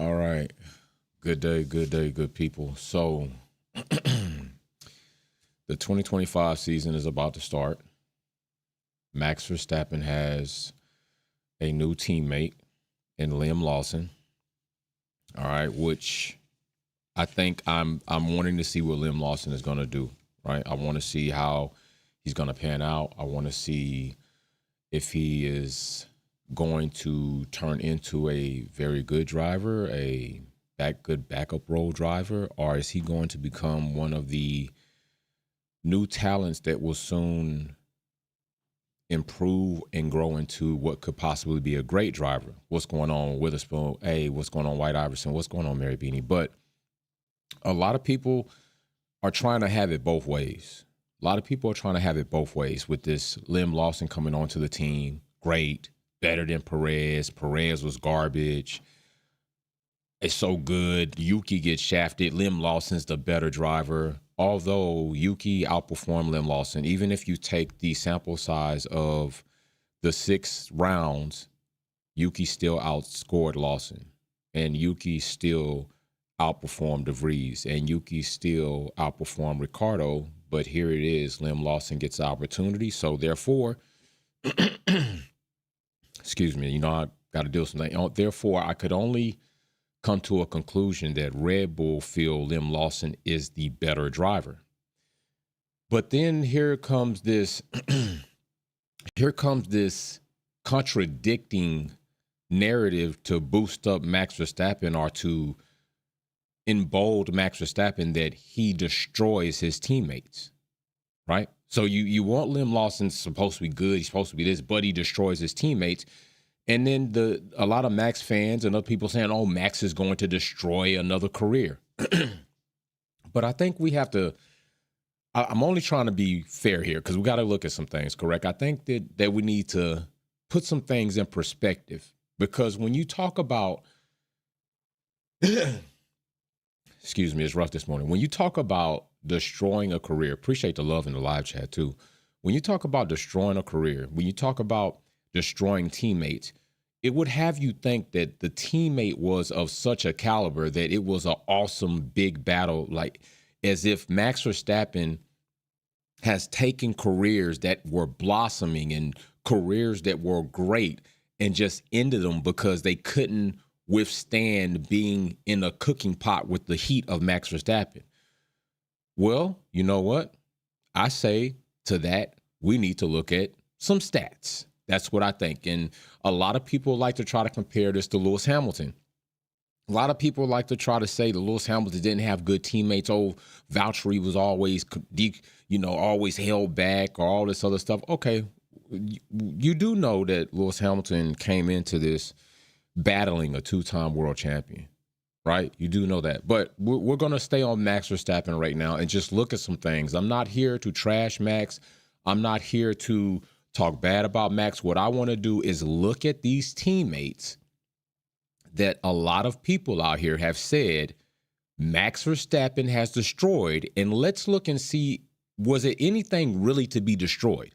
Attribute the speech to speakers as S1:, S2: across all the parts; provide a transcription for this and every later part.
S1: All right. Good day, good people. So, the 2025 season is about to start. Max Verstappen has a new teammate in Liam Lawson. All right, which I think I'm wanting to see what Liam Lawson is going to do, right? I want to see how he's going to pan out. I want to see if he is going to turn into a very good driver, a good backup role driver, or is he going to become one of the new talents that will soon improve and grow into what could possibly be a great driver? What's going on Witherspoon? Hey, what's going on White Iverson? What's going on Mary Beanie? But a lot of people are trying to have it both ways. A lot of people are trying to have it both ways with this Liam Lawson coming onto the team. Great, better than Perez. Perez was garbage. It's so good. Yuki gets shafted. Liam Lawson's the better driver. Although Yuki outperformed Liam Lawson, even if you take the sample size of the 6 rounds, Yuki still outscored Lawson. And Yuki still outperformed DeVries. And Yuki still outperformed Ricciardo. But here it is. Liam Lawson gets the opportunity. So therefore, excuse me, I got to do something. Therefore, I could only come to a conclusion that Red Bull feel Liam Lawson is the better driver. But then here comes this contradicting narrative to boost up Max Verstappen or to embold Max Verstappen that he destroys his teammates, right? So you want Liam Lawson supposed to be good, he's supposed to be this, but he destroys his teammates. And then a lot of Max fans and other people saying, oh, Max is going to destroy another career. But I think we have to, I'm only trying to be fair here because we got to look at some things, correct? I think that we need to put some things in perspective because when you talk about, excuse me, it's rough this morning. When you talk about destroying a career, appreciate the love in the live chat too. When you talk about destroying a career, when you talk about destroying teammates, it would have you think that the teammate was of such a caliber that it was an awesome big battle, like as if Max Verstappen has taken careers that were blossoming and careers that were great and just ended them because they couldn't withstand being in a cooking pot with the heat of Max Verstappen. Well, you know what? I say to that, we need to look at some stats. That's what I think. And a lot of people like to try to compare this to Lewis Hamilton. A lot of people like to try to say that Lewis Hamilton didn't have good teammates. Oh, Valtteri was always, always held back or all this other stuff. Okay, you do know that Lewis Hamilton came into this battling a 2-time world champion, right? You do know that. But we're going to stay on Max Verstappen right now and just look at some things. I'm not here to trash Max. I'm not here to talk bad about Max. What I want to do is look at these teammates that a lot of people out here have said Max Verstappen has destroyed, and let's look and see, was it anything really to be destroyed?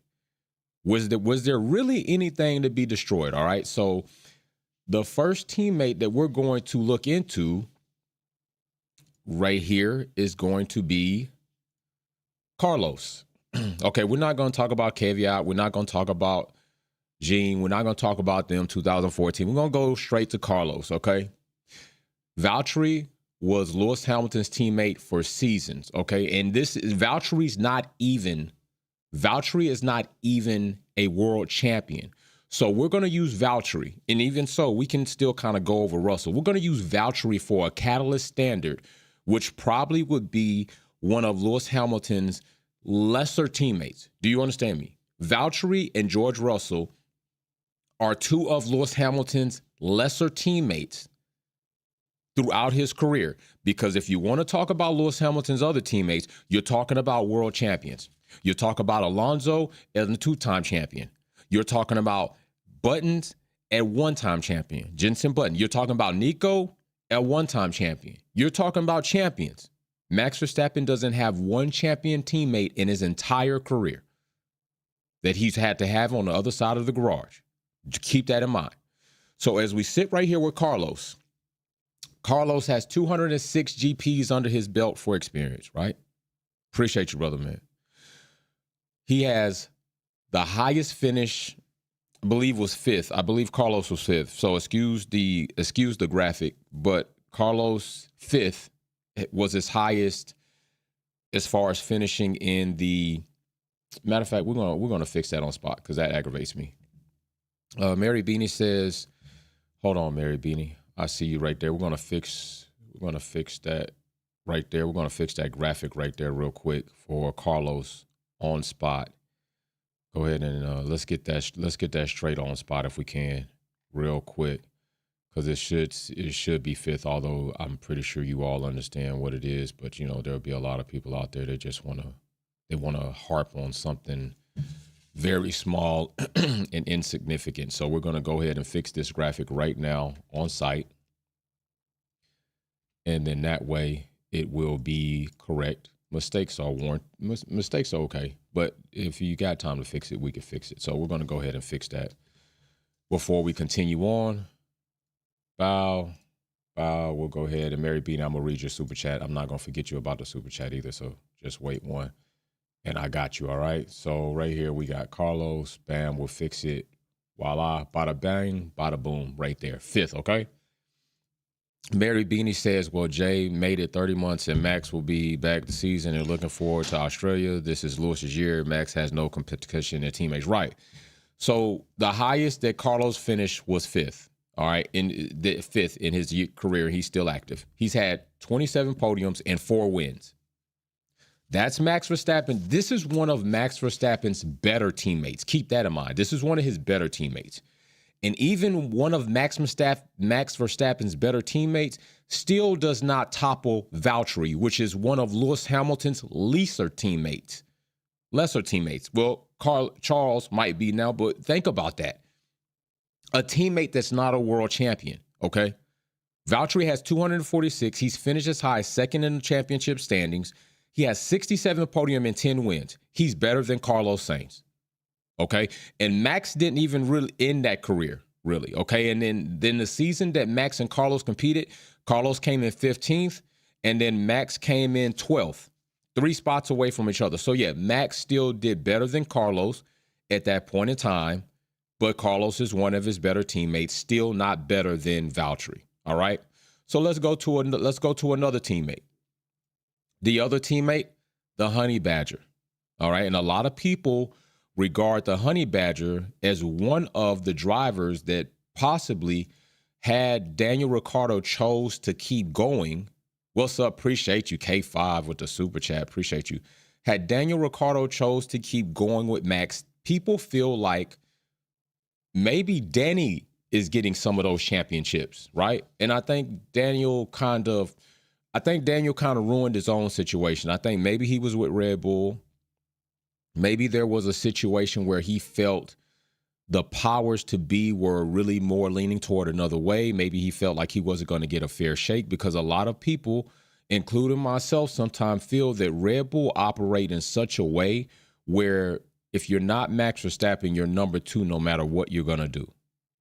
S1: Was there really anything to be destroyed? All right, so the first teammate that we're going to look into right here is going to be Carlos. Okay, we're not going to talk about Caveat. We're not going to talk about Gene. We're not going to talk about them 2014. We're going to go straight to Carlos, okay? Valtteri was Lewis Hamilton's teammate for seasons, okay? And Valtteri is not even a world champion. So we're going to use Valtteri. And even so, we can still kind of go over Russell. We're going to use Valtteri for a catalyst standard, which probably would be one of Lewis Hamilton's lesser teammates. Do you understand me? Valtteri and George Russell are 2 of Lewis Hamilton's lesser teammates throughout his career. Because if you want to talk about Lewis Hamilton's other teammates, you're talking about world champions. You're talking about Alonso as a 2-time champion. You're talking about Buttons at 1-time champion. Jensen Button. You're talking about Nico at 1-time champion. You're talking about champions. Max Verstappen doesn't have one champion teammate in his entire career that he's had to have on the other side of the garage. Keep that in mind. So as we sit right here with Carlos, Carlos has 206 GPs under his belt for experience, right? Appreciate you, brother, man. He has the highest finish, I believe was fifth. I believe Carlos was fifth. So excuse the graphic, but Carlos fifth was his highest as far as finishing in the. Matter of fact, we're gonna fix that on spot because that aggravates me. Mary Beanie says, "Hold on, Mary Beanie. I see you right there. We're gonna fix that right there. We're gonna fix that graphic right there real quick for Carlos on spot. Go ahead and let's get that straight on spot if we can, real quick, because it should be fifth. Although I'm pretty sure you all understand what it is, but there'll be a lot of people out there that just wanna harp on something very small and insignificant. So we're gonna go ahead and fix this graphic right now on site, and then that way it will be correct. Mistakes are mistakes are okay, but if you got time to fix it, we can fix it. So we're going to go ahead and fix that before we continue on. Bow, we'll go ahead. And Mary Bean, I'm going to read your super chat. I'm not going to forget you about the super chat either, so just wait one. And I got you, all right? So right here, we got Carlos. Bam, we'll fix it. Voila, bada bang, bada boom, right there. Fifth, okay? Mary Beanie says, well, Jay made it 30 months and Max will be back this season and looking forward to Australia. This is Lewis's year. Max has no competition and teammates. Right. So the highest that Carlos finished was fifth. All right. In the fifth in his career. He's still active. He's had 27 podiums and 4 wins. That's Max Verstappen. This is one of Max Verstappen's better teammates. Keep that in mind. This is one of his better teammates. And even one of Max Verstappen's better teammates still does not topple Valtteri, which is one of Lewis Hamilton's lesser teammates. Well, Charles might be now, but think about that. A teammate that's not a world champion, okay? Valtteri has 246. He's finished as high as second in the championship standings. He has 67 podium and 10 wins. He's better than Carlos Sainz. Okay. And Max didn't even really end that career, really. Okay. And then the season that Max and Carlos competed, Carlos came in 15th, and then Max came in 12th, 3 spots away from each other. So, yeah, Max still did better than Carlos at that point in time, but Carlos is one of his better teammates, still not better than Valtteri. All right. So let's go to another teammate. The other teammate, the Honey Badger. All right. And a lot of people regard the Honey Badger as one of the drivers that possibly, had Daniel Ricciardo chose to keep going. What's up? Appreciate you. K5 with the super chat. Appreciate you. Had Daniel Ricciardo chose to keep going with Max, people feel like maybe Danny is getting some of those championships, right? And I think Daniel kind of ruined his own situation. I think maybe he was with Red Bull. Maybe there was a situation where he felt the powers to be were really more leaning toward another way. Maybe he felt like he wasn't going to get a fair shake, because a lot of people, including myself, sometimes feel that Red Bull operate in such a way where if you're not Max Verstappen, you're number 2 no matter what you're going to do.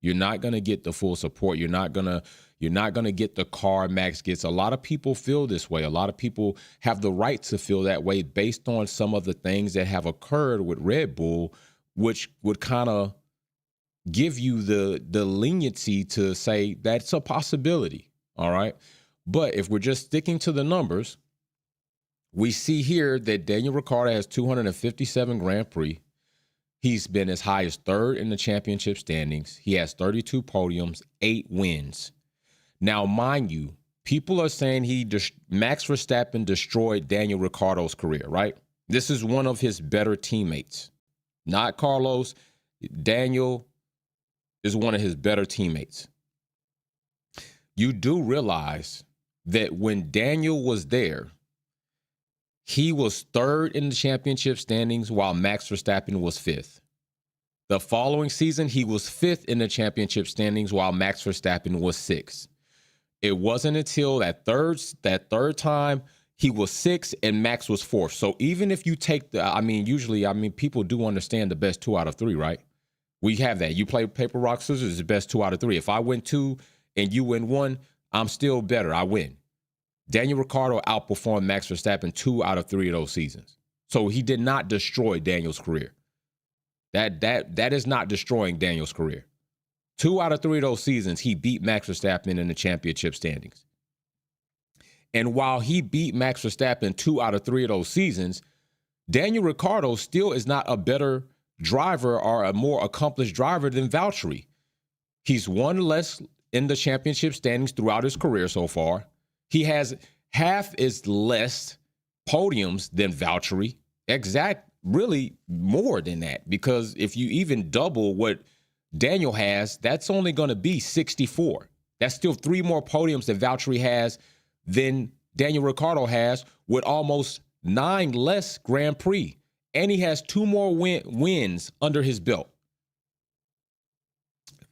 S1: You're not going to get the full support. You're not going to get the car Max gets. A lot of people feel this way. A lot of people have the right to feel that way based on some of the things that have occurred with Red Bull, which would kind of give you the leniency to say that's a possibility. All right. But if we're just sticking to the numbers, we see here that Daniel Ricciardo has 257 Grand Prix. He's been as high as 3rd in the championship standings. He has 32 podiums, 8 wins. Now, mind you, people are saying Max Verstappen destroyed Daniel Ricciardo's career, right? This is one of his better teammates. Not Carlos. Daniel is one of his better teammates. You do realize that when Daniel was there, he was 3rd in the championship standings while Max Verstappen was 5th. The following season, he was 5th in the championship standings while Max Verstappen was 6th. It wasn't until that third time he was 6th and Max was 4th. So even if you take usually people do understand the best 2 out of 3, right? We have that. You play paper, rock, scissors, the best 2 out of 3. If I win 2 and you win 1, I'm still better. I win. Daniel Ricciardo outperformed Max Verstappen 2 out of 3 of those seasons. So he did not destroy Daniel's career. That is not destroying Daniel's career. 2 out of 3 of those seasons, he beat Max Verstappen in the championship standings. And while he beat Max Verstappen 2 out of 3 of those seasons, Daniel Ricciardo still is not a better driver or a more accomplished driver than Valtteri. He's won less in the championship standings throughout his career so far. He has half as less podiums than Valtteri. Really more than that, because if you even double what Daniel has, that's only going to be 64. That's still 3 more podiums that Valtteri has than Daniel Ricciardo has, with almost 9 less Grand Prix. And he has 2 more wins under his belt.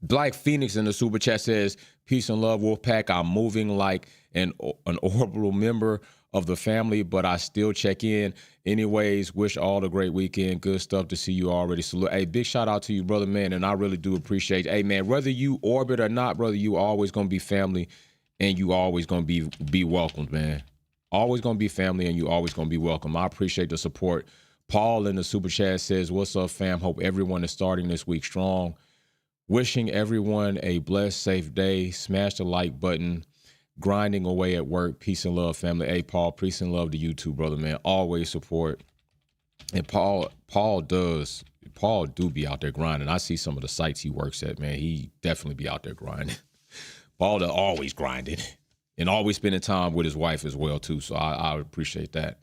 S1: Black Phoenix in the super chat says, peace and love, Wolfpack. I'm moving like an orbital member of the family, but I still check in. Anyways, wish all a great weekend. Good stuff to see you already. Salute. Hey, big shout out to you, brother, man, and I really do appreciate it. Hey, man, whether you orbit or not, brother, you always going to be family, and you always going to be welcomed, man. Always going to be family, and you always going to be welcome. I appreciate the support. Paul in the super chat says, what's up, fam? Hope everyone is starting this week strong. Wishing everyone a blessed, safe day. Smash the like button. Grinding away at work. Peace and love, family. Hey, Paul, peace and love to you too, brother, man. Always support. And Paul do be out there grinding. I see some of the sites he works at, man. He definitely be out there grinding. Paul always grinding and always spending time with his wife as well too. So I appreciate that.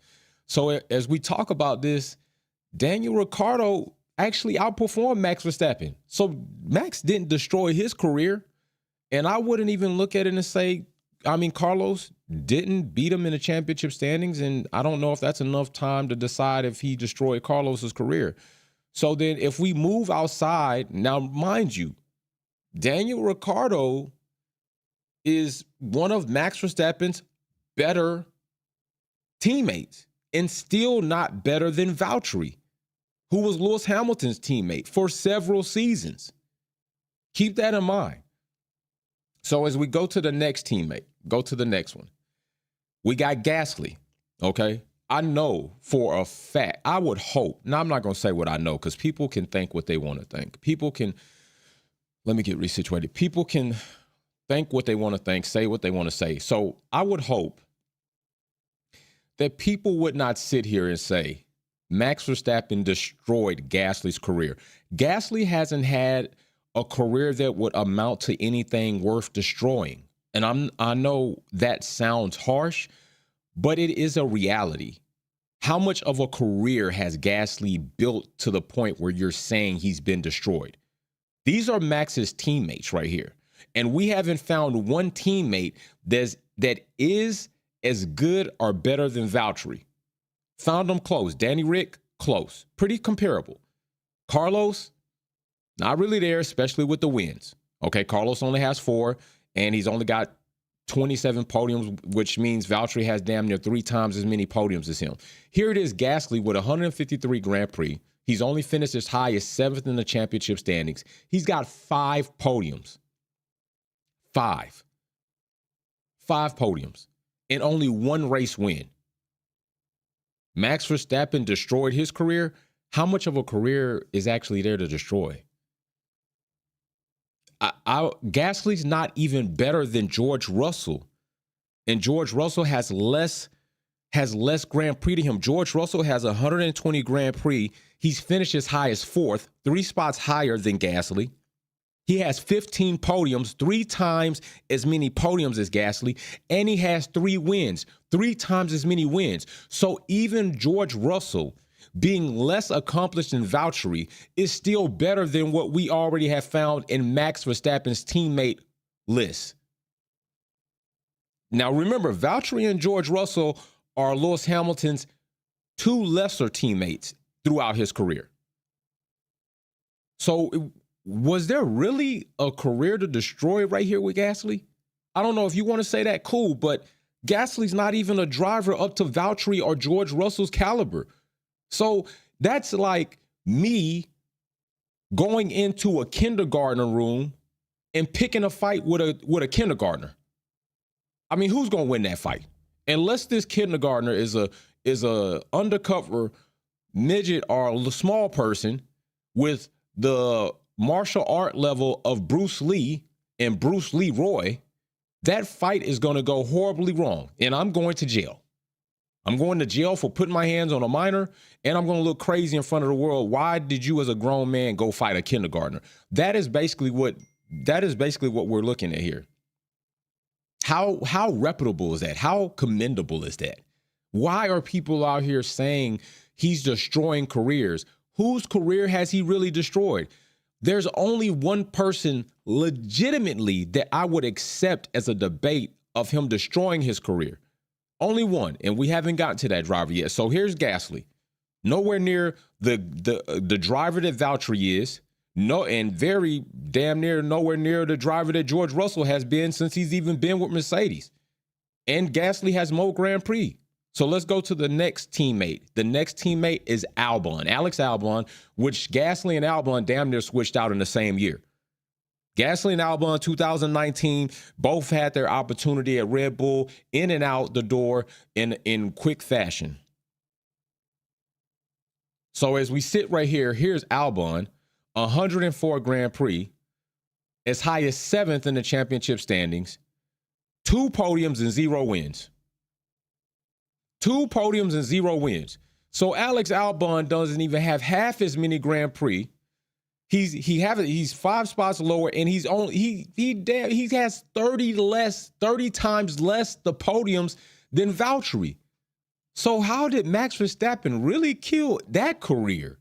S1: So as we talk about this, Daniel Ricciardo actually outperformed Max Verstappen. So Max didn't destroy his career. And I wouldn't even look at it and say, Carlos didn't beat him in the championship standings. And I don't know if that's enough time to decide if he destroyed Carlos's career. So then if we move outside, now mind you, Daniel Ricciardo is one of Max Verstappen's better teammates and still not better than Valtteri, who was Lewis Hamilton's teammate for several seasons. Keep that in mind. So as we go to the next teammate, go to the next one. We got Gasly, okay? I know for a fact, I would hope, now I'm not going to say what I know because people can think what they want to think. Let me get resituated. People can think what they want to think, say what they want to say. So I would hope that people would not sit here and say, Max Verstappen destroyed Gasly's career. Gasly hasn't had a career that would amount to anything worth destroying. And I know that sounds harsh, but it is a reality. How much of a career has Gasly built to the point where you're saying he's been destroyed? These are Max's teammates right here. And we haven't found one teammate that is as good or better than Valtteri. Found them close. Danny Rick, close. Pretty comparable. Carlos, not really there, especially with the wins. Okay, Carlos only has 4, and he's only got 27 podiums, which means Valtteri has damn near 3 times as many podiums as him. Here it is, Gasly with 153 Grand Prix. He's only finished as high as 7th in the championship standings. He's got 5 podiums. 5 podiums and only 1 race win. Max Verstappen destroyed his career. How much of a career is actually there to destroy? Gasly's not even better than George Russell. And George Russell has less Grand Prix to him. George Russell has 120 Grand Prix. He's finished as high as 4th, 3 spots higher than Gasly. He has 15 podiums, 3 times as many podiums as Gasly, and he has 3 wins, 3 times as many wins. So even George Russell, being less accomplished than Valtteri, is still better than what we already have found in Max Verstappen's teammate list. Now remember, Valtteri and George Russell are Lewis Hamilton's 2 lesser teammates throughout his career. So was there really a career to destroy right here with Gasly? I don't know if you want to say that, cool, but Gasly's not even a driver up to Valtteri or George Russell's caliber. So that's like me going into a kindergartner room and picking a fight with a kindergartner. I mean, who's going to win that fight? Unless this kindergartner is a undercover midget or a small person with the martial art level of Bruce Lee and Bruce Leroy, that fight is going to go horribly wrong. And I'm going to jail. I'm going to jail for putting my hands on a minor, and I'm going to look crazy in front of the world. Why did you as a grown man go fight a kindergartner? That is basically what we're looking at here. How reputable is that? How commendable is that? Why are people out here saying he's destroying careers? Whose career has he really destroyed? There's only one person legitimately that I would accept as a debate of him destroying his career. Only one, and we haven't gotten to that driver yet. So here's Gasly. Nowhere near the driver that Valtteri is. No, and very damn near nowhere near the driver that George Russell has been since he's even been with Mercedes. And Gasly has more Grand Prix. So let's go to the next teammate. The next teammate is Albon, Alex Albon, which Gasly and Albon damn near switched out in the same year. Gasly and Albon, 2019, both had their opportunity at Red Bull, in and out the door in quick fashion. So as we sit right here, here's Albon, 104 Grand Prix, as high as 7th in the championship standings, 2 podiums and 0 wins. 2 podiums and 0 wins. So Alex Albon doesn't even have half as many Grand Prix. He's 5 spots lower, and he has 30 times less the podiums than Valtteri. So how did Max Verstappen really kill that career?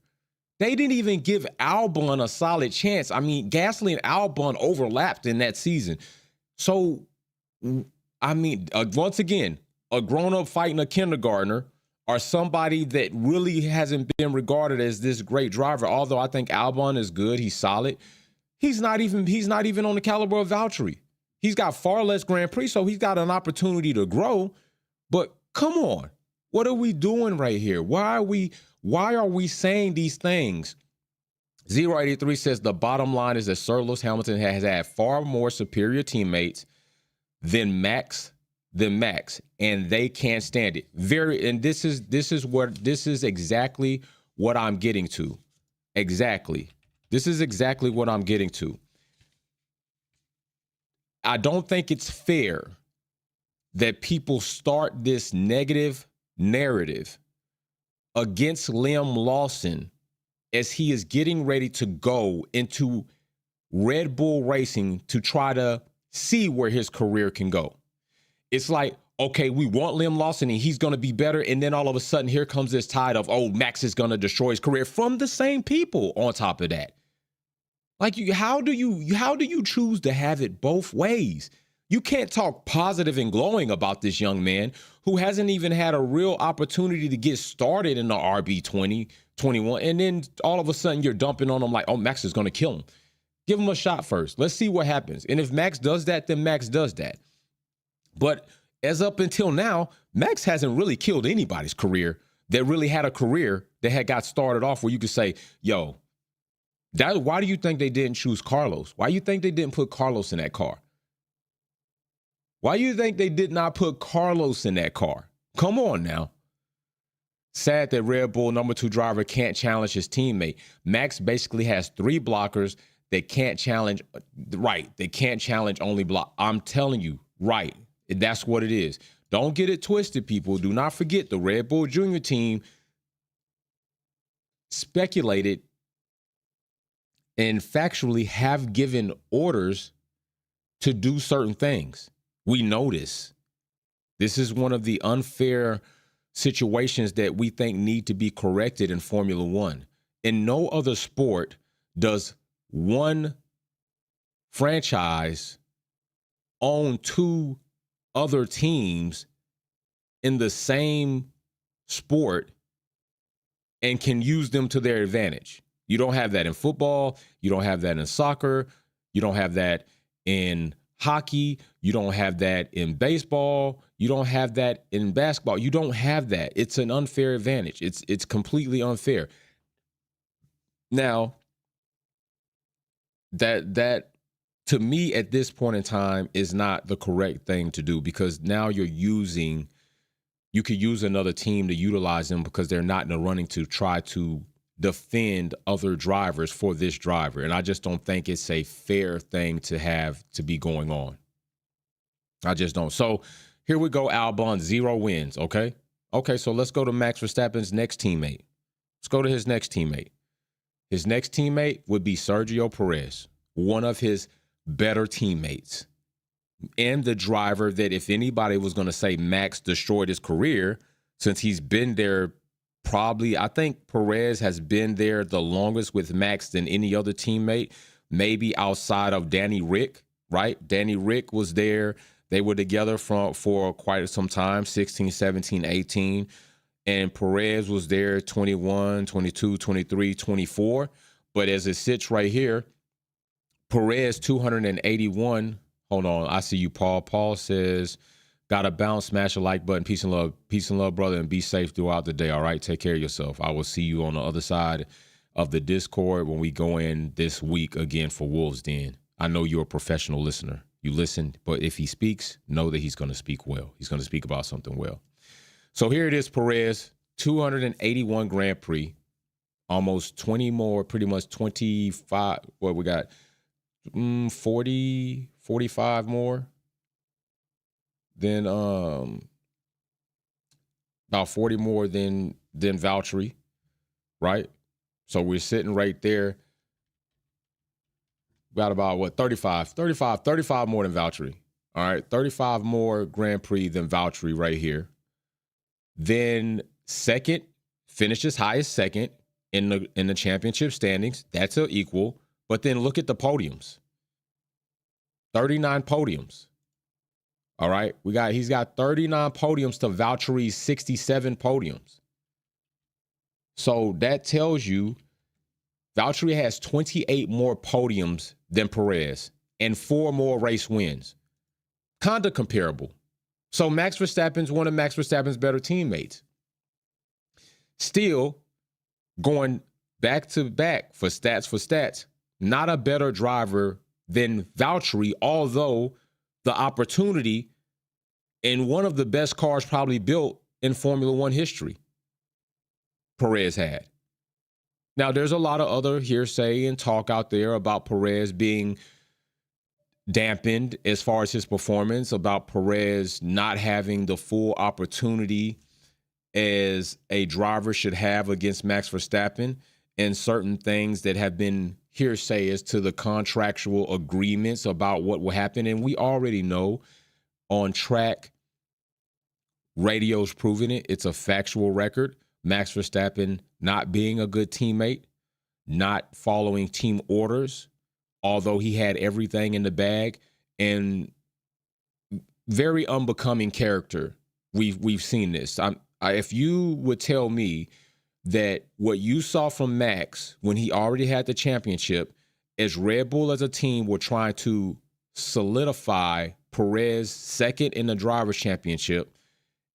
S1: They didn't even give Albon a solid chance. I mean, Gasly and Albon overlapped in that season. So, I mean, once again, a grown-up fighting a kindergartner or somebody that really hasn't been regarded as this great driver, although I think Albon is good, he's solid. He's not even on the caliber of Valtteri. He's got far less Grand Prix, so he's got an opportunity to grow. But come on, what are we doing right here? Why are we saying these things? 083 says the bottom line is that Sir Lewis Hamilton has had far more superior teammates than Max, and they can't stand it. This is exactly what I'm getting to. Exactly. This is exactly what I'm getting to. I don't think it's fair that people start this negative narrative against Liam Lawson as he is getting ready to go into Red Bull Racing to try to see where his career can go. It's like, okay, we want Liam Lawson and he's going to be better. And then all of a sudden, here comes this tide of, oh, Max is going to destroy his career from the same people on top of that. Like, how do you choose to have it both ways? You can't talk positive and glowing about this young man who hasn't even had a real opportunity to get started in the RB20, 21. And then all of a sudden you're dumping on him like, oh, Max is going to kill him. Give him a shot first. Let's see what happens. And if Max does that, then Max does that. But as up until now, Max hasn't really killed anybody's career that really had a career that had got started off where you could say, yo, why do you think they didn't choose Carlos? Why do you think they didn't put Carlos in that car? Why do you think they did not put Carlos in that car? Come on now. Sad that Red Bull number 2 driver can't challenge his teammate. Max basically has 3 blockers that can't challenge. Right. They can't challenge only block. I'm telling you, right. That's what it is. Don't get it twisted, people. Do not forget the Red Bull Junior team speculated and factually have given orders to do certain things. We know this. This is one of the unfair situations that we think need to be corrected in Formula One. In no other sport does one franchise own 2 other teams in the same sport and can use them to their advantage. You don't have that in football. You don't have that in soccer. You don't have that in hockey. You don't have that in baseball. You don't have that in basketball. You don't have that. It's an unfair advantage. It's completely unfair. Now, that to me at this point in time is not the correct thing to do, because now you could use another team to utilize them because they're not in the running to try to defend other drivers for this driver. And I just don't think it's a fair thing to have to be going on. I just don't. So here we go, Albon, 0 wins, okay? Okay, so let's go to Max Verstappen's next teammate. Let's go to his next teammate. His next teammate would be Sergio Perez, one of his better teammates, and the driver that if anybody was going to say Max destroyed his career, since he's been there probably, I think Perez has been there the longest with Max than any other teammate, maybe outside of Danny Rick, right? Danny Rick was there. They were together for quite some time, 16, 17, 18. And Perez was there 21, 22, 23, 24. But as it sits right here, Perez 281. Hold on. I see you, Paul. Paul says, got to bounce, smash a like button. Peace and love. Peace and love, brother, and be safe throughout the day. All right. Take care of yourself. I will see you on the other side of the Discord when we go in this week again for Wolves Den. I know you're a professional listener. You listen, but if he speaks, know that he's going to speak well. He's going to speak about something well. So here it is, Perez, 281 Grand Prix, almost 20 more, pretty much 25. What we got? 40, 45 more. Then about 40 more than Valtteri, right? So we're sitting right there. Got about, 35 more than Valtteri. All right, 35 more Grand Prix than Valtteri right here. Then second, finishes highest second in the championship standings. That's an equal. But then look at the podiums. 39 podiums. All right, he's got 39 podiums to Valtteri's 67 podiums. So that tells you Valtteri has 28 more podiums than Perez and 4 more race wins. Kind of comparable. So Max Verstappen's one of Max Verstappen's better teammates. Still, going back to back for stats, not a better driver than Valtteri, although the opportunity in one of the best cars probably built in Formula One history, Perez had. Now, there's a lot of other hearsay and talk out there about Perez being dampened as far as his performance, about Perez not having the full opportunity as a driver should have against Max Verstappen, and certain things that have been hearsay as to the contractual agreements about what will happen. And we already know on track, radio's proven it. It's a factual record. Max Verstappen not being a good teammate, not following team orders, although he had everything in the bag, and very unbecoming character. We've seen this. If you would tell me that what you saw from Max when he already had the championship, as Red Bull as a team were trying to solidify Perez second in the Drivers' Championship,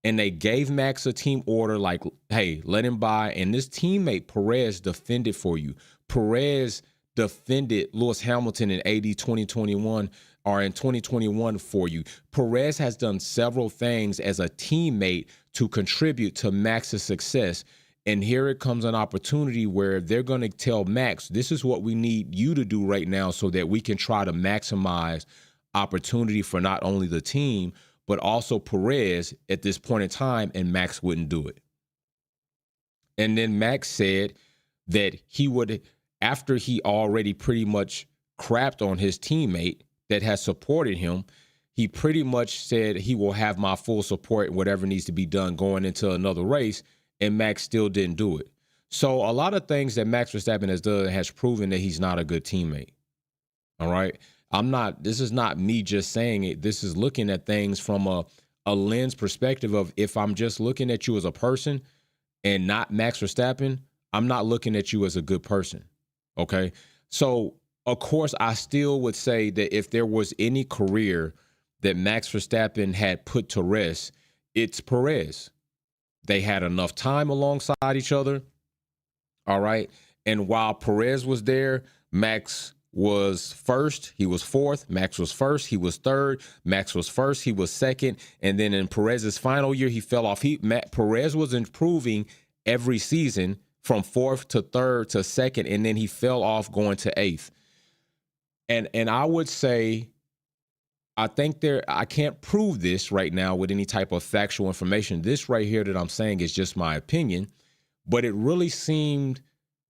S1: and they gave Max a team order like, hey, let him by. And this teammate, Perez, defended for you. Perez defended Lewis Hamilton in AD 2021 or in 2021 for you. Perez has done several things as a teammate to contribute to Max's success. And here it comes an opportunity where they're going to tell Max, this is what we need you to do right now so that we can try to maximize opportunity for not only the team, but also Perez at this point in time, and Max wouldn't do it. And then Max said that he would, after he already pretty much crapped on his teammate that has supported him, he pretty much said he will have my full support and whatever needs to be done going into another race, and Max still didn't do it. So a lot of things that Max Verstappen has done has proven that he's not a good teammate. All right? This is not me just saying it. This is looking at things from a lens perspective of, if I'm just looking at you as a person and not Max Verstappen, I'm not looking at you as a good person. Okay? So, of course, I still would say that if there was any career that Max Verstappen had put to rest, it's Perez. They had enough time alongside each other. All right? And while Perez was there, Max was first, he was fourth. Max was first, he was third. Max was first, he was second. And then in Perez's final year, he fell off. Perez was improving every season from fourth to third to second, and then he fell off going to eighth. And I would say, I think I can't prove this right now with any type of factual information. This right here that I'm saying is just my opinion, but it really seemed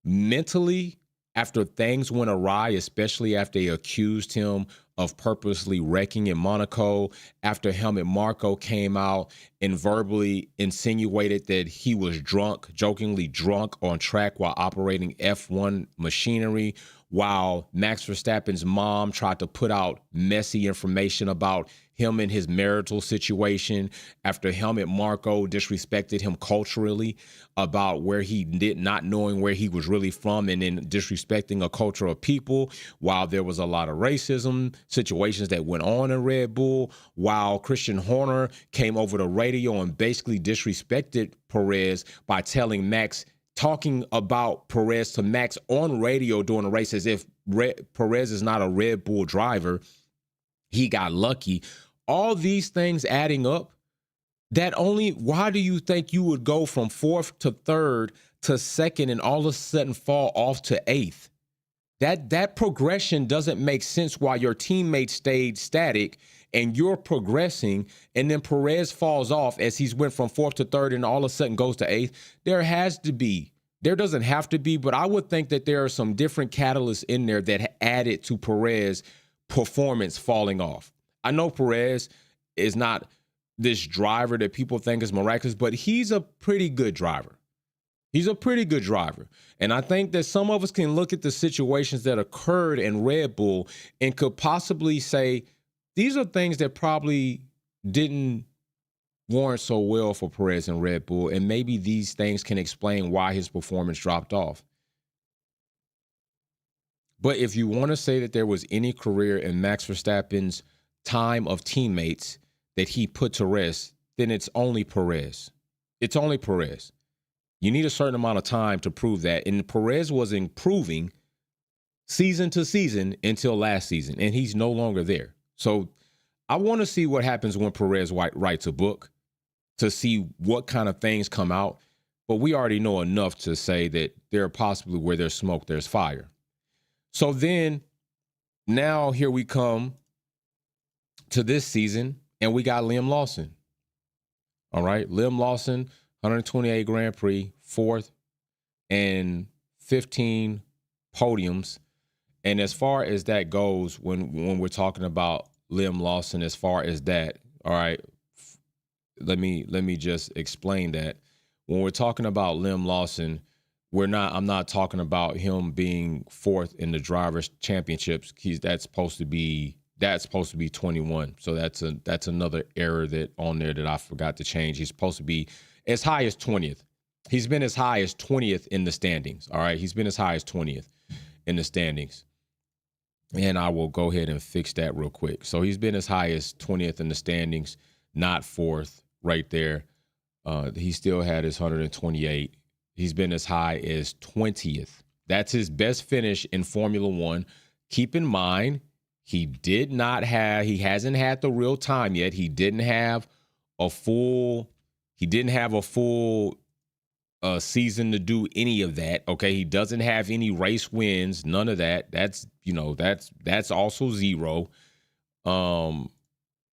S1: mentally, after things went awry, especially after they accused him of purposely wrecking in Monaco, after Helmut Marko came out and verbally insinuated that he was drunk, jokingly drunk on track while operating F1 machinery, while Max Verstappen's mom tried to put out messy information about him and his marital situation, after Helmut Marko disrespected him culturally about where he did not knowing where he was really from, and then disrespecting a culture of people, while there was a lot of racism situations that went on in Red Bull, while Christian Horner came over the radio and basically disrespected Perez by telling Max, talking about Perez to Max on radio during the race as if Perez is not a Red Bull driver. He got lucky. All these things adding up, why do you think you would go from fourth to third to second and all of a sudden fall off to eighth? That progression doesn't make sense while your teammates stayed static and you're progressing, and then Perez falls off as he's went from fourth to third and all of a sudden goes to eighth. There doesn't have to be, but I would think that there are some different catalysts in there that added to Perez performance falling off. I know Perez is not this driver that people think is miraculous, but he's a pretty good driver. He's a pretty good driver. And I think that some of us can look at the situations that occurred in Red Bull and could possibly say, these are things that probably didn't warrant so well for Perez in Red Bull, and maybe these things can explain why his performance dropped off. But if you want to say that there was any career in Max Verstappen's time of teammates that he put to rest, then it's only Perez. It's only Perez. You need a certain amount of time to prove that. And Perez was improving season to season until last season, and he's no longer there. So I want to see what happens when Perez writes a book, to see what kind of things come out. But we already know enough to say that there possibly where there's smoke, there's fire. So then now here we come to this season, and we got Liam Lawson. All right, Liam Lawson, 128 Grand Prix, fourth, and 15 podiums. And as far as that goes, when we're talking about Liam Lawson, as far as that, all right, let me just explain that. When we're talking about Liam Lawson, I'm not talking about him being fourth in the drivers' championships. That's supposed to be 21. So that's another error that on there that I forgot to change. He's supposed to be as high as 20th. He's been as high as 20th in the standings. All right. He's been as high as 20th in the standings. And I will go ahead and fix that real quick. So he's been as high as 20th in the standings, not fourth right there. He still had his 128. He's been as high as 20th. That's his best finish in Formula One. Keep in mind, he hasn't had the real time yet. He didn't have a full season to do any of that. Okay. He doesn't have any race wins, none of that. That's also zero. That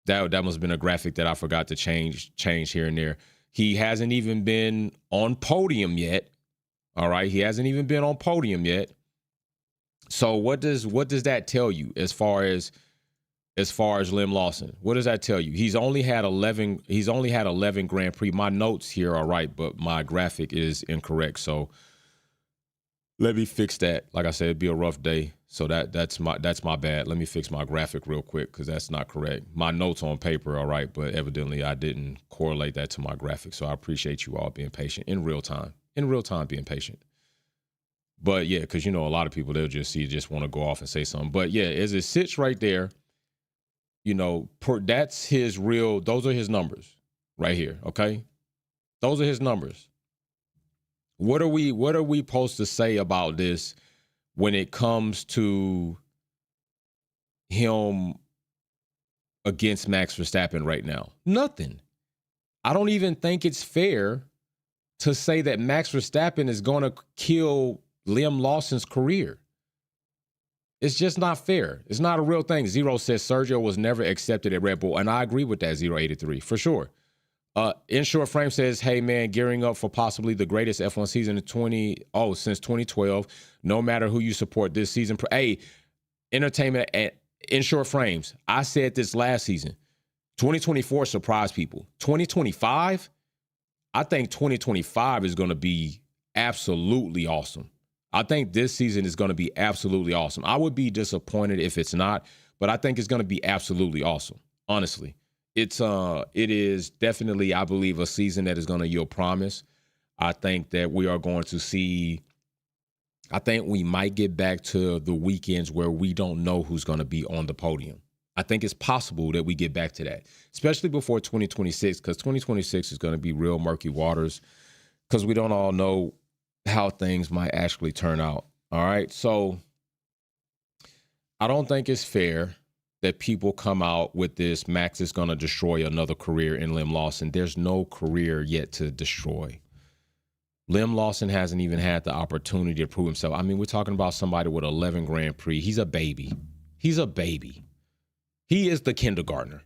S1: must have been a graphic that I forgot to change here and there. He hasn't even been on podium yet. All right. He hasn't even been on podium yet. So what does that tell you as far as Liam Lawson? What does that tell you? He's only had 11 Grand Prix. My notes here are right, but my graphic is incorrect. So let me fix that. Like I said, it'd be a rough day. So that's my bad. Let me fix my graphic real quick because that's not correct. My notes on paper are right, but evidently I didn't correlate that to my graphic. So I appreciate you all being patient in real time. Being patient. But yeah, because a lot of people, they'll just want to go off and say something. But yeah, as it sits right there, that's his real, those are his numbers right here. Okay. Those are his numbers. What are we supposed to say about this when it comes to him against Max Verstappen right now? Nothing. I don't even think it's fair to say that Max Verstappen is going to kill Liam Lawson's career. It's just not fair. It's not a real thing. Zero says Sergio was never accepted at Red Bull, and I agree with that, 083, for sure. Inshore Frame says, hey, man, gearing up for possibly the greatest F1 season since 2012, no matter who you support this season. Hey, entertainment at Inshore Frames, I said this last season. 2024 surprised people. 2025, I think 2025 is going to be absolutely awesome. I think this season is going to be absolutely awesome. I would be disappointed if it's not, but I think it's going to be absolutely awesome. Honestly, it is definitely, I believe, a season that is going to yield promise. I think that we are going to see, I think we might get back to the weekends where we don't know who's going to be on the podium. I think it's possible that we get back to that, especially before 2026, because 2026 is going to be real murky waters because we don't all know how things might actually turn out. All right. So I don't think it's fair that people come out with this Max is going to destroy another career in Liam Lawson. There's no career yet to destroy. Liam Lawson hasn't even had the opportunity to prove himself. I mean, we're talking about somebody with 11 Grand Prix. He's a baby. He's a baby. He is the kindergartner.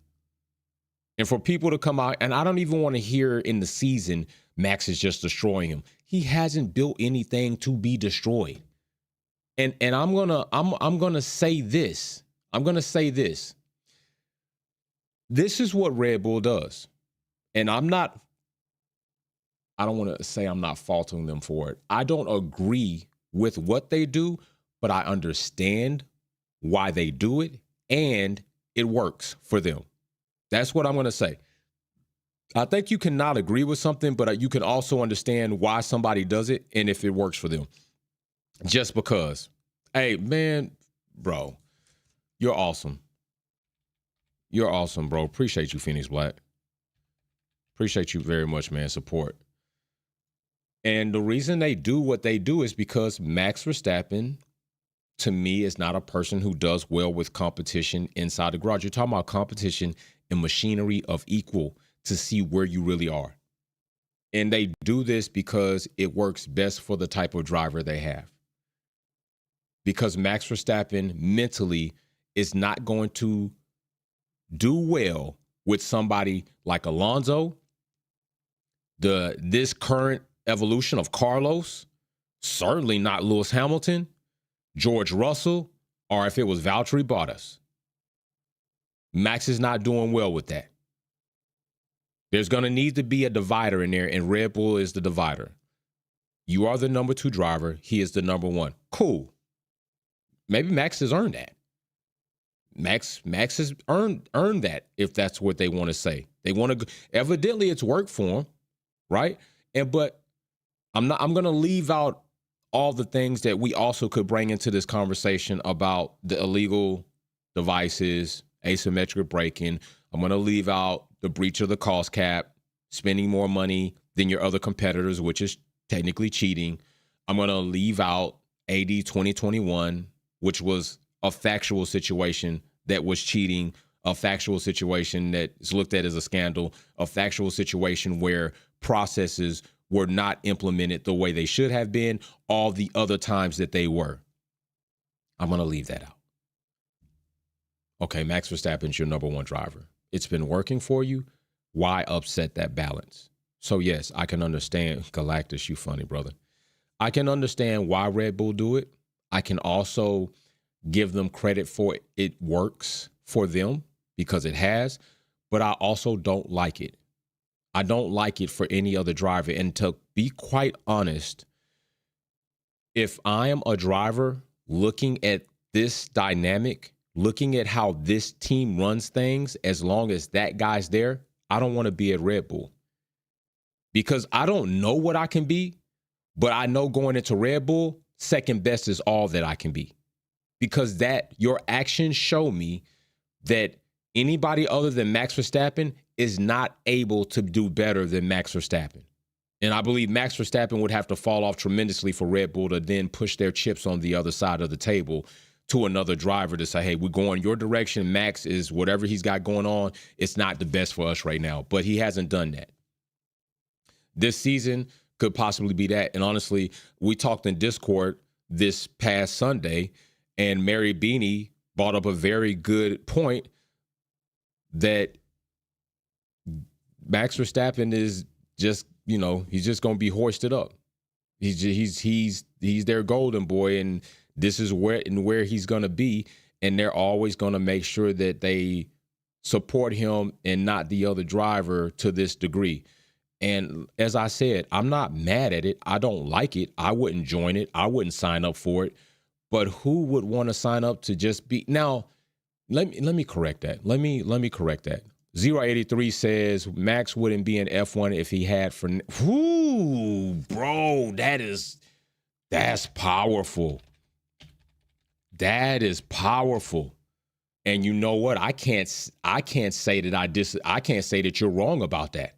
S1: And for people to come out, and I don't even want to hear in the season, Max is just destroying him. He hasn't built anything to be destroyed. And I'm gonna say this. I'm gonna say this. This is what Red Bull does. And I don't want to say I'm not faulting them for it. I don't agree with what they do, but I understand why they do it, and it works for them. That's what I'm going to say. I think you cannot agree with something, but you can also understand why somebody does it and if it works for them. Just because. Hey, man, bro, you're awesome. You're awesome, bro. Appreciate you, Phoenix Black. Appreciate you very much, man. Support. And the reason they do what they do is because Max Verstappen, to me, is not a person who does well with competition inside the garage. You're talking about competition and machinery of equal to see where you really are. And they do this because it works best for the type of driver they have. Because Max Verstappen mentally is not going to do well with somebody like Alonso, this current evolution of Carlos, certainly not Lewis Hamilton, George Russell, or if it was Valtteri Bottas. Max is not doing well with that. There's going to need to be a divider in there, and Red Bull is the divider. You are the number 2 driver. He is the number 1. Cool. Maybe Max has earned that. Max has earned that, if that's what they want to say. They want to. Evidently, it's worked for him, right? But I'm going to leave out all the things that we also could bring into this conversation about the illegal devices, asymmetric braking. I'm going to leave out the breach of the cost cap, spending more money than your other competitors, which is technically cheating. I'm going to leave out AD 2021, which was a factual situation that was cheating, a factual situation that is looked at as a scandal, a factual situation where processes were not implemented the way they should have been, all the other times that they were. I'm going to leave that out. Okay, Max Verstappen's your number 1 driver. It's been working for you. Why upset that balance? So yes, I can understand. Galactus, you funny, brother. I can understand why Red Bull do it. I can also give them credit for it works for them because it has, but I also don't like it. I don't like it for any other driver. And to be quite honest, if I am a driver looking at this dynamic, looking at how this team runs things, as long as that guy's there, I don't want to be at Red Bull. Because I don't know what I can be, but I know going into Red Bull, second best is all that I can be. Because that your actions show me that anybody other than Max Verstappen is not able to do better than Max Verstappen. And I believe Max Verstappen would have to fall off tremendously for Red Bull to then push their chips on the other side of the table to another driver to say, hey, we're going your direction. Max is whatever he's got going on. It's not the best for us right now. But he hasn't done that. This season could possibly be that. And honestly, we talked in Discord this past Sunday, and Mary Beanie brought up a very good point that Max Verstappen is just, he's just going to be hoisted up. He's their golden boy, and this is where he's going to be. And they're always going to make sure that they support him and not the other driver to this degree. And as I said, I'm not mad at it. I don't like it. I wouldn't join it. I wouldn't sign up for it. But who would want to sign up to just be? Now, let me correct that. Let me correct that. 083 says Max wouldn't be in F1 if he had for. Whoo, bro, that's powerful. That is powerful. And you know what? I can't say that I can't say that you're wrong about that.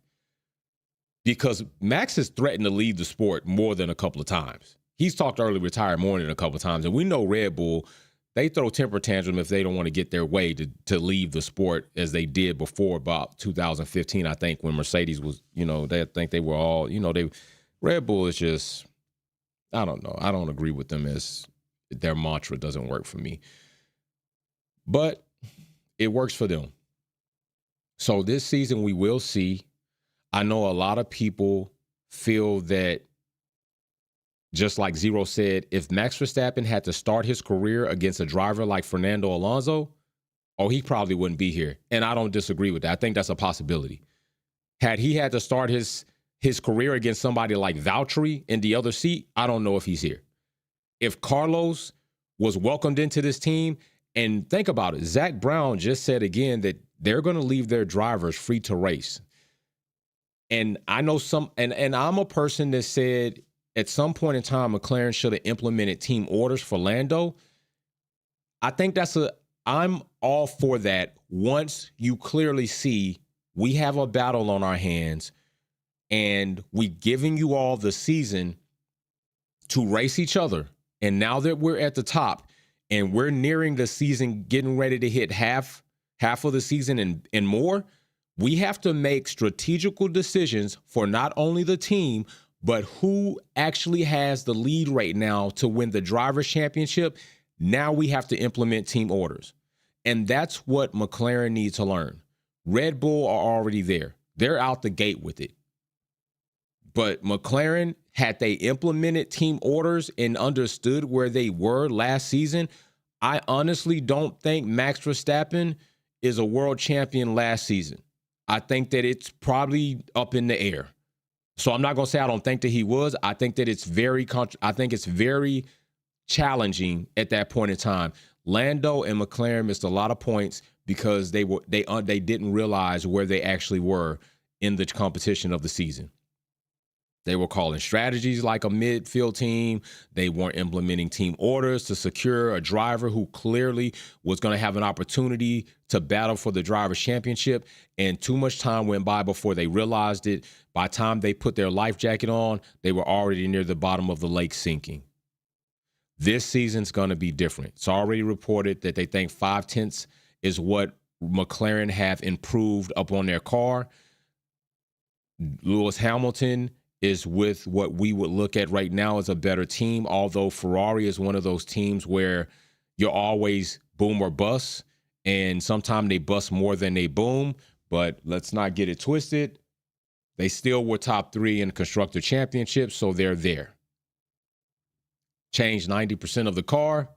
S1: Because Max has threatened to leave the sport more than a couple of times. He's talked early retire more than a couple of times. And we know Red Bull, they throw temper tantrum if they don't want to get their way to leave the sport, as they did before about 2015, I think, when Mercedes was, they think they were all, Red Bull is just, I don't know. I don't agree with them, as their mantra doesn't work for me. But it works for them. So this season we will see. I know a lot of people feel that, just like Zero said, if Max Verstappen had to start his career against a driver like Fernando Alonso, he probably wouldn't be here. And I don't disagree with that. I think that's a possibility. Had he had to start his career against somebody like Valtteri in the other seat, I don't know if he's here. If Carlos was welcomed into this team, and think about it, Zach Brown just said again that they're going to leave their drivers free to race. And I know and I'm a person that said at some point in time, McLaren should have implemented team orders for Lando. I think I'm all for that once you clearly see we have a battle on our hands and we giving you all the season to race each other. And now that we're at the top and we're nearing the season, getting ready to hit half of the season and more, we have to make strategical decisions for not only the team, but who actually has the lead right now to win the Drivers' Championship. Now we have to implement team orders. And that's what McLaren needs to learn. Red Bull are already there. They're out the gate with it. But McLaren, had they implemented team orders and understood where they were last season, I honestly don't think Max Verstappen is a world champion last season. I think that it's probably up in the air. So I'm not going to say I don't think that he was. I think that it's very challenging at that point in time. Lando and McLaren missed a lot of points because they didn't realize where they actually were in the competition of the season. They were calling strategies like a midfield team. They weren't implementing team orders to secure a driver who clearly was going to have an opportunity to battle for the Drivers' Championship. And too much time went by before they realized it. By the time they put their life jacket on, they were already near the bottom of the lake sinking. This season's going to be different. It's already reported that they think 0.5 is what McLaren have improved up on their car. Lewis Hamilton is with what we would look at right now as a better team, although Ferrari is one of those teams where you're always boom or bust, and sometimes they bust more than they boom, but let's not get it twisted. They still were top 3 in Constructor Championship, so they're there. Changed 90% of the car,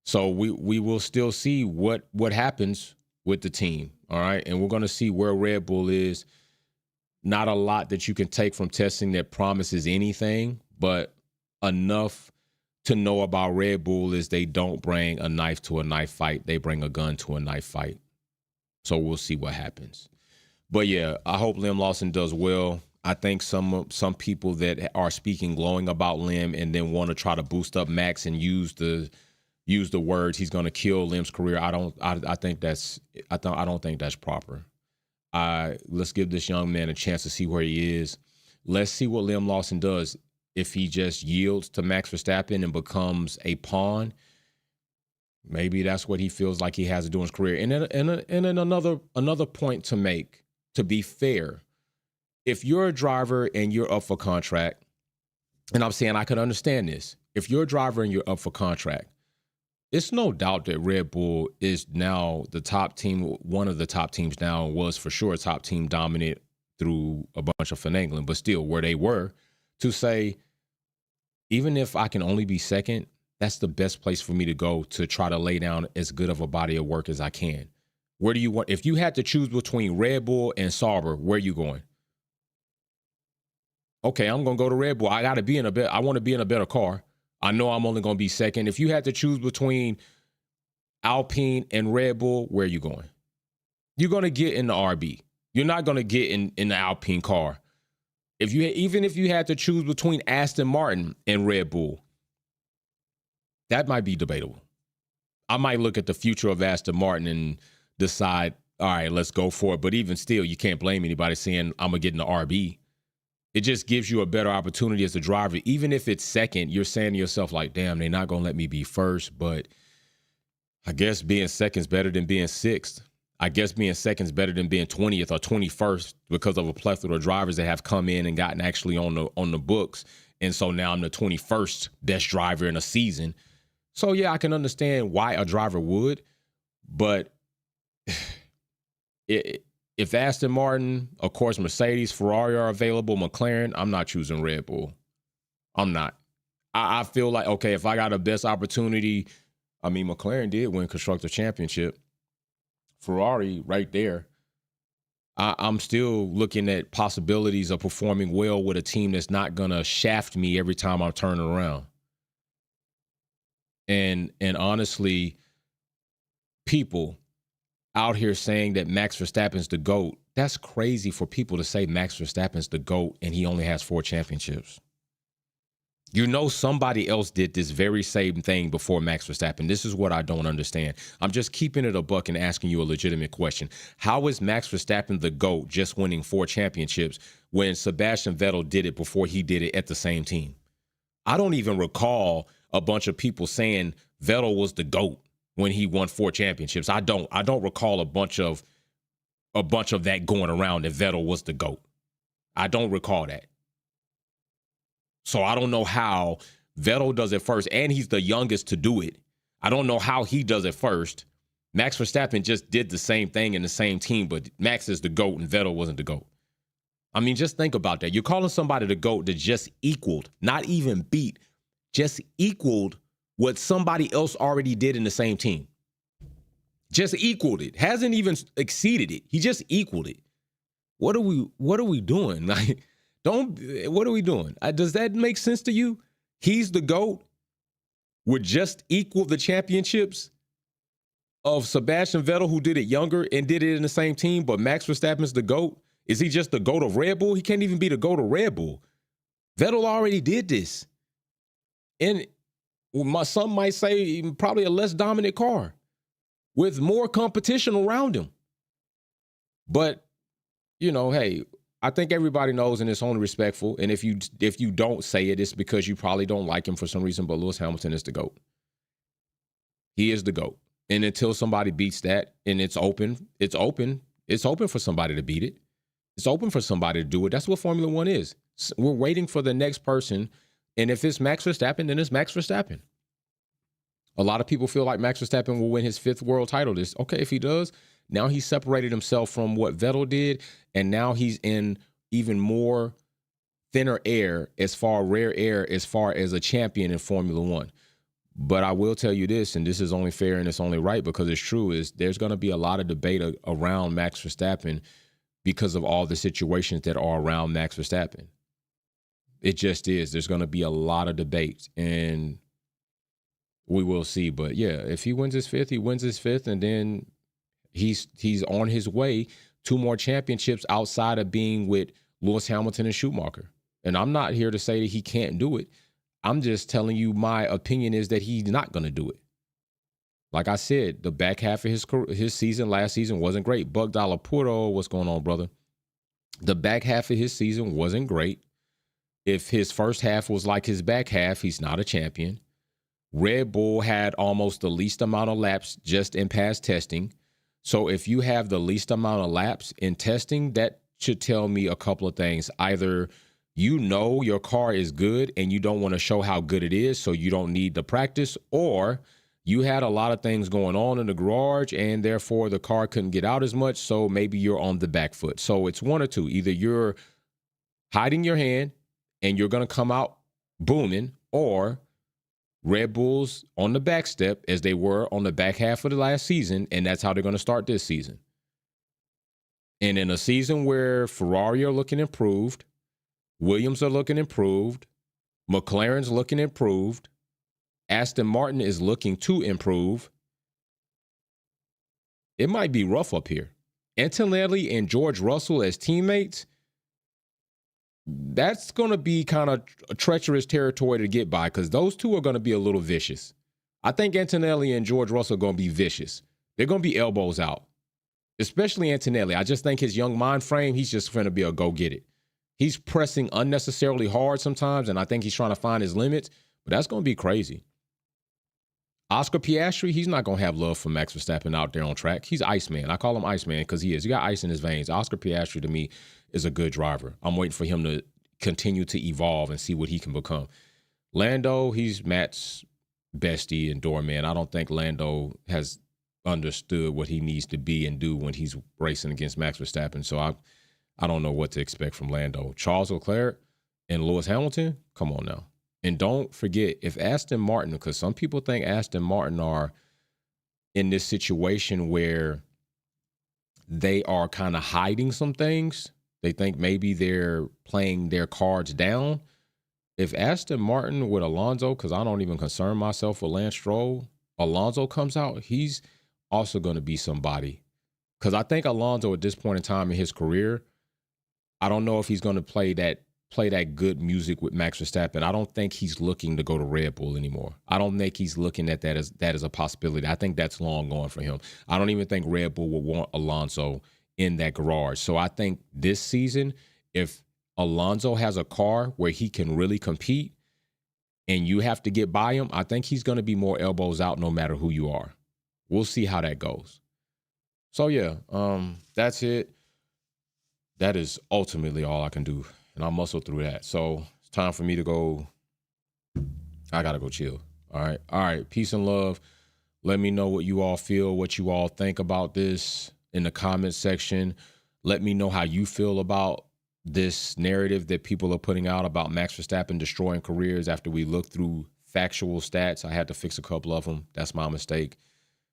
S1: so we will still see what happens with the team, all right? And we're going to see where Red Bull is. Not a lot that you can take from testing that promises anything, but enough to know about Red Bull is they don't bring a knife to a knife fight. They bring a gun to a knife fight. So we'll see what happens. But yeah, I hope Liam Lawson does well. I think some people that are speaking glowing about Lim and then want to try to boost up Max and use the words he's going to kill Lim's career. I don't think that's proper. Let's give this young man a chance to see where he is. Let's see what Liam Lawson does. If he just yields to Max Verstappen and becomes a pawn, Maybe that's what he feels like he has to do in his career. And then another point to make, to be fair, if you're a driver and you're up for contract, and I'm saying I can understand this. If you're a driver and you're up for contract, it's no doubt that Red Bull is now the top team, one of the top teams now, was for sure a top team dominant through a bunch of finagling, but still where they were, to say, even if I can only be second, that's the best place for me to go to try to lay down as good of a body of work as I can. Where do you want, if you had to choose between Red Bull and Sauber, where are you going? Okay, I'm going to go to Red Bull. I want to be in a better car. I know I'm only going to be second. If you had to choose between Alpine and Red Bull, where are you going? You're going to get in the RB. You're not going to get in the Alpine car. Even if you had to choose between Aston Martin and Red Bull, that might be debatable. I might look at the future of Aston Martin and decide, all right, let's go for it. But even still, you can't blame anybody saying I'm going to get in the RB. It just gives you a better opportunity as a driver. Even if it's second, you're saying to yourself, like, damn, they're not going to let me be first. But I guess being second is better than being sixth. I guess being second is better than being 20th or 21st because of a plethora of drivers that have come in and gotten actually on the books. And so now I'm the 21st best driver in a season. So, yeah, I can understand why a driver would. But if Aston Martin, of course, Mercedes, Ferrari are available, McLaren, I'm not choosing Red Bull. I'm not. I feel like, okay, if I got a best opportunity, I mean, McLaren did win Constructor Championship. Ferrari right there. I'm still looking at possibilities of performing well with a team that's not going to shaft me every time I'm turning around. And honestly, people out here saying that Max Verstappen's the GOAT, that's crazy for people to say Max Verstappen's the GOAT and he only has 4 championships. You know somebody else did this very same thing before Max Verstappen. This is what I don't understand. I'm just keeping it a buck and asking you a legitimate question. How is Max Verstappen the GOAT just winning 4 championships when Sebastian Vettel did it before he did it at the same team? I don't even recall a bunch of people saying Vettel was the GOAT when he won 4 championships. I don't recall a bunch of that going around that Vettel was the GOAT. I don't recall that. So I don't know how Vettel does it first, and he's the youngest to do it. I don't know how he does it first. Max Verstappen just did the same thing in the same team, but Max is the GOAT and Vettel wasn't the GOAT. I mean, just think about that. You're calling somebody the GOAT that just equaled, not even beat, just equaled what somebody else already did in the same team. Just equaled it. Hasn't even exceeded it. He just equaled it. What are we doing? Like, what are we doing? Does that make sense to you? He's the GOAT, would just equal the championships of Sebastian Vettel, who did it younger and did it in the same team, but Max Verstappen's the GOAT? Is he just the GOAT of Red Bull? He can't even be the GOAT of Red Bull. Vettel already did this. And some might say probably a less dominant car with more competition around him. But, you know, hey, I think everybody knows and it's only respectful. And if you don't say it, it's because you probably don't like him for some reason. But Lewis Hamilton is the GOAT. He is the GOAT. And until somebody beats that, and it's open for somebody to beat it. It's open for somebody to do it. That's what Formula One is. We're waiting for the next person. And if it's Max Verstappen, then it's Max Verstappen. A lot of people feel like Max Verstappen will win his 5th world title. Okay, if he does, now he's separated himself from what Vettel did, and now he's in even more thinner air, rare air as far as a champion in Formula One. But I will tell you this, and this is only fair and it's only right because it's true, is there's going to be a lot of debate around Max Verstappen because of all the situations that are around Max Verstappen. It just is. There's going to be a lot of debate, and we will see. But, yeah, if he wins his 5th, he wins his 5th, and then he's on his way 2 more championships outside of being with Lewis Hamilton and Schumacher. And I'm not here to say that he can't do it. I'm just telling you my opinion is that he's not going to do it. Like I said, the back half of his season, last season, wasn't great. Buck Dollar Puro, what's going on, brother? The back half of his season wasn't great. If his first half was like his back half, he's not a champion. Red Bull had almost the least amount of laps just in past testing. So if you have the least amount of laps in testing, that should tell me a couple of things. Either you know your car is good and you don't want to show how good it is, so you don't need the practice, or you had a lot of things going on in the garage and therefore the car couldn't get out as much, so maybe you're on the back foot. So it's one or two. Either you're hiding your hand and you're going to come out booming, or Red Bulls on the back step as they were on the back half of the last season, and that's how they're going to start this season. And in a season where Ferrari are looking improved, Williams are looking improved, McLaren's looking improved, Aston Martin is looking to improve, it might be rough up here. Antonelli and George Russell as teammates, that's going to be kind of a treacherous territory to get by, because those two are going to be a little vicious. I think Antonelli and George Russell are going to be vicious. They're going to be elbows out, especially Antonelli. I just think his young mind frame, he's just going to be a go-get-it. He's pressing unnecessarily hard sometimes, and I think he's trying to find his limits, but that's going to be crazy. Oscar Piastri, he's not going to have love for Max Verstappen out there on track. He's Iceman. I call him Iceman because he is. He got ice in his veins. Oscar Piastri, to me, is a good driver. I'm waiting for him to continue to evolve and see what he can become. Lando, he's Matt's bestie and doorman. I don't think Lando has understood what he needs to be and do when he's racing against Max Verstappen. So I don't know what to expect from Lando. Charles Leclerc and Lewis Hamilton, come on now. And don't forget, if Aston Martin, because some people think Aston Martin are in this situation where they are kind of hiding some things. They think maybe they're playing their cards down. If Aston Martin with Alonso, because I don't even concern myself with Lance Stroll, Alonso comes out, he's also going to be somebody. Because I think Alonso at this point in time in his career, I don't know if he's going to play that good music with Max Verstappen. I don't think he's looking to go to Red Bull anymore. I don't think he's looking at that as a possibility. I think that's long gone for him. I don't even think Red Bull will want Alonso in that garage. So I think this season, if Alonso has a car where he can really compete and you have to get by him, I think he's going to be more elbows out no matter who you are. We'll see how that goes. So yeah, that's it. That is ultimately all I can do. And I'll muscle through that. So it's time for me to go. I got to go chill. All right. All right. Peace and love. Let me know what you all feel, what you all think about this in the comments section. Let me know how you feel about this narrative that people are putting out about Max Verstappen destroying careers after we look through factual stats. I had to fix a couple of them. That's my mistake.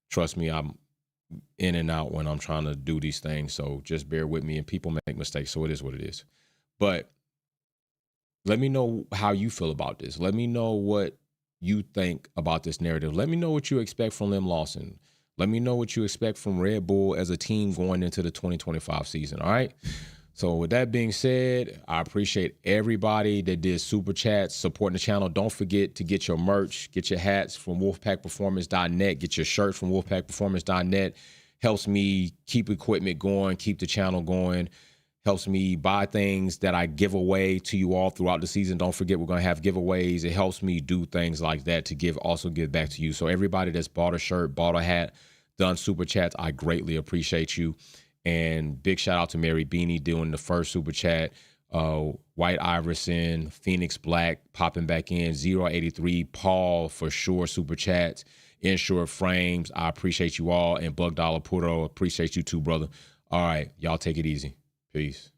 S1: Trust me, I'm in and out when I'm trying to do these things. So just bear with me, and people make mistakes. So it is what it is. But let me know how you feel about this. Let me know what you think about this narrative. Let me know what you expect from Lawson. Let me know what you expect from Red Bull as a team going into the 2025 season, all right? So with that being said, I appreciate everybody that did super chats, supporting the channel. Don't forget to get your merch, get your hats from wolfpackperformance.net, get your shirt from wolfpackperformance.net. Helps me keep equipment going, keep the channel going. Helps me buy things that I give away to you all throughout the season. Don't forget, we're going to have giveaways. It helps me do things like that to also give back to you. So everybody that's bought a shirt, bought a hat, done super chats, I greatly appreciate you. And big shout out to Mary Beanie doing the first super chat. White Iverson, Phoenix Black popping back in, 083, Paul for sure super chats, Insured Frames. I appreciate you all. And Bug Dollar Puro, appreciate you too, brother. All right, y'all take it easy. Peace.